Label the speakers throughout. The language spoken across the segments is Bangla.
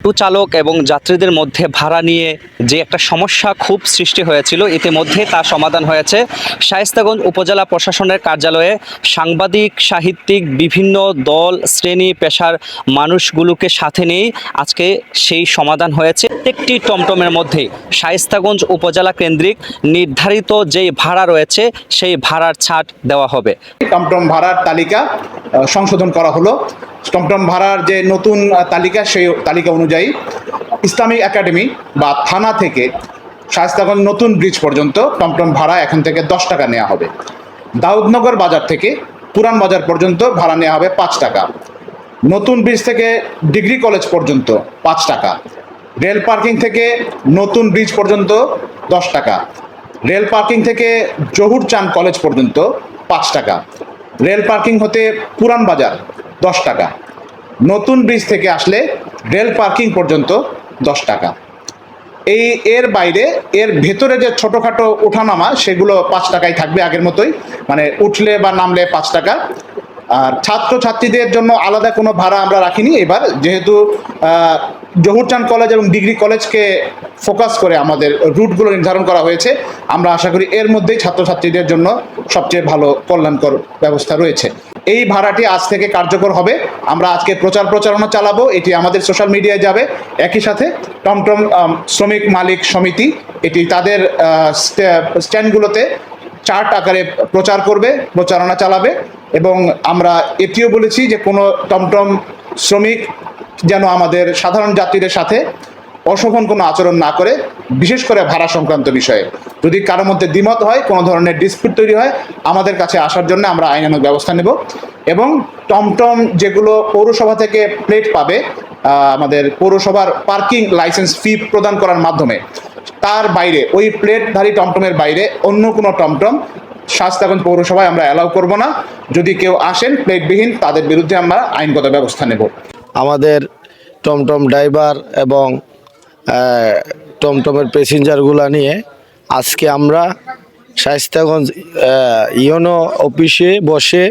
Speaker 1: অটো চালক এবং যাত্রীদের মধ্যে ভাড়া নিয়ে যে একটা সমস্যা খুব সৃষ্টি হয়েছিল, ইতিমধ্যে তা সমাধান হয়েছে। শায়েস্তাগঞ্জ উপজেলা প্রশাসনের কার্যালয়ে সাংবাদিক, সাহিত্যিক, বিভিন্ন দল, শ্রেণী পেশার মানুষগুলোকে সাথে নিয়ে আজকে সেই সমাধান হয়েছে। প্রত্যেকটি টমটমের মধ্যে শায়েস্তাগঞ্জ উপজেলা কেন্দ্রিক নির্ধারিত যেই ভাড়া রয়েছে সেই ভাড়ার ছাড় দেওয়া হবে।
Speaker 2: টমটম ভাড়ার তালিকা সংশোধন করা হলো। টমটম ভাড়ার যে নতুন তালিকা, সেই তালিকা অনুযায়ী ইসলামিক একাডেমি বা থানা থেকে শায়েস্তাগঞ্জ নতুন ব্রিজ পর্যন্ত টমটম ভাড়া এখন থেকে 10 টাকা নেওয়া হবে। দাউদনগর বাজার থেকে পুরান বাজার পর্যন্ত ভাড়া নেওয়া হবে 5 টাকা। নতুন ব্রিজ থেকে ডিগ্রি কলেজ পর্যন্ত 5 টাকা। রেল পার্কিং থেকে নতুন ব্রিজ পর্যন্ত 10 টাকা। রেল পার্কিং থেকে জহুর চাঁদ কলেজ পর্যন্ত 5 টাকা। রেল পার্কিং হতে পুরান বাজার 10 টাকা। নতুন ব্রিজ থেকে আসলে রেল পার্কিং পর্যন্ত 10 টাকা। এর বাইরে এর ভেতরে যে ছোটোখাটো ওঠানামা সেগুলো 5 টাকায় থাকবে আগের মতোই, মানে উঠলে বা নামলে 5 টাকা। আর ছাত্রছাত্রীদের জন্য আলাদা কোনো ভাড়া আমরা রাখিনি এবার, যেহেতু জহুর চাঁদ কলেজ এবং ডিগ্রি কলেজকে ফোকাস করে আমাদের রুটগুলো নির্ধারণ করা হয়েছে। আমরা আশা করি এর মধ্যেই ছাত্রছাত্রীদের জন্য সবচেয়ে ভালো কল্যাণকর ব্যবস্থা রয়েছে। এই ভাড়াটি আজ থেকে কার্যকর হবে। আমরা আজকে প্রচারণা চালাবো, এটি আমাদের সোশ্যাল মিডিয়ায় যাবে। একই সাথে টমটম শ্রমিক মালিক সমিতি এটি তাদের স্ট্যান্ডগুলোতে চার্ট আকারে প্রচার করবে, প্রচারণা চালাবে। এবং আমরা এটিও বলেছি যে কোনো টমটম শ্রমিক যেন আমাদের সাধারণ যাত্রীদের সাথে অশোভন কোনো আচরণ না করে, বিশেষ করে ভাড়া সংক্রান্ত বিষয়ে। যদি কারোর মধ্যে দ্বিমত হয়, কোনো ধরনের ডিসপিউট তৈরি হয়, আমাদের কাছে আসার জন্য আমরা আইনানুগ ব্যবস্থা নেব। এবং টমটম যেগুলো পৌরসভা থেকে প্লেট পাবে, আমাদের পৌরসভার পার্কিং লাইসেন্স ফি প্রদান করার মাধ্যমে, তার বাইরে ওই প্লেটধারী টমটমের বাইরে অন্য কোনো টমটম শায়েস্তাগঞ্জ পৌরসভায় আমরা অ্যালাউ করব না। যদি কেউ আসেন প্লেটবিহীন, তাদের বিরুদ্ধে আমরা আইনগত ব্যবস্থা নেব।
Speaker 3: আমাদের টমটম ড্রাইভার এবং টমটমের প্যাসেঞ্জারগুলো নিয়ে আজকে আমরা শায়েস্তাগঞ্জ ইউনো অফিসে বসে,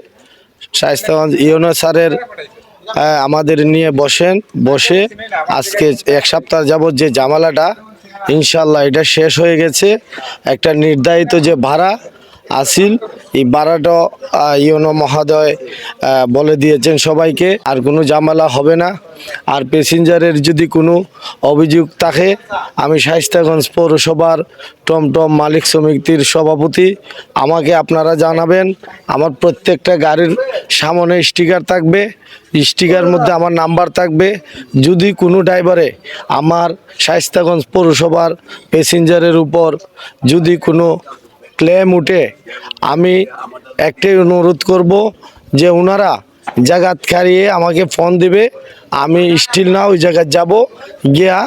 Speaker 3: শায়েস্তাগঞ্জ ইউনো স্যারের আমাদের নিয়ে বসে আজকে 1 সপ্তাহ যাবৎ যে ঝামেলাটা, ইনশাল্লাহ এটা শেষ হয়ে গেছে। একটা নির্ধারিত যে ভাড়া আসিল, এই ভাড়াটা ইউনো মহোদয় বলে দিয়েছেন সবাইকে, আর কোনো ঝামেলা হবে না। আর প্যাসেঞ্জারের যদি কোনো অভিযোগ থাকে, আমি শায়েস্তাগঞ্জ পৌরসভার টমটম মালিক সমিতির সভাপতি, আমাকে আপনারা জানাবেন। আমার প্রত্যেকটা গাড়ির সামনে স্টিকার থাকবে, স্টিকার মধ্যে আমার নাম্বার থাকবে। যদি কোনো ড্রাইভারে আমার শায়েস্তাগঞ্জ পৌরসভার প্যাসেঞ্জারের উপর যদি কোনো ক্লেম উঠে, আমি একটাই অনুরোধ করব যে ওনারা জায়গাত খারিয়ে আমাকে ফোন দিবে। আমি স্টিল না ওই জায়গায় যাব, গিয়া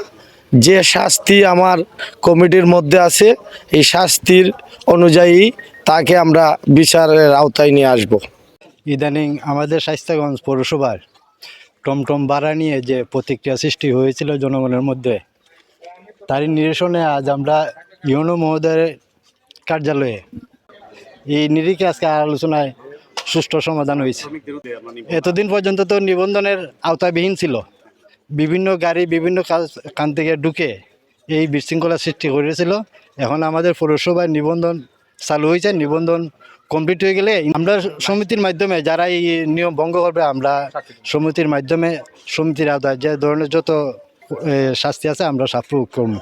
Speaker 3: যে শাস্তি আমার কমিটির মধ্যে আছে এই শাস্তির অনুযায়ী তাকে আমরা বিচারের আওতায় নিয়ে আসব।
Speaker 4: ইদানিং আমাদের শায়েস্তাগঞ্জ পৌরসভার টমটম ভাড়া নিয়ে যে প্রতিক্রিয়া সৃষ্টি হয়েছিল জনগণের মধ্যে, তারই নিরসনে আজ আমরা ইউনো মহোদয়ের কার্যালয়ে এই নিরিখে আজকে আলোচনায় সুষ্ঠু সমাধান হয়েছে। এতদিন পর্যন্ত তো নিবন্ধনের আওতাবিহীন ছিল, বিভিন্ন গাড়ি বিভিন্ন কান থেকে ঢুকে এই বিশৃঙ্খলা সৃষ্টি করেছিল। এখন আমাদের পৌরসভায় নিবন্ধন চালু হয়েছে, নিবন্ধন কমপ্লিট হয়ে গেলে আমরা সমিতির মাধ্যমে যারা এই নিয়ম ভঙ্গ করবে, আমরা সমিতির মাধ্যমে সমিতির আওতায় যে ধরনের যত শাস্তি আছে আমরা সাফল্য করব।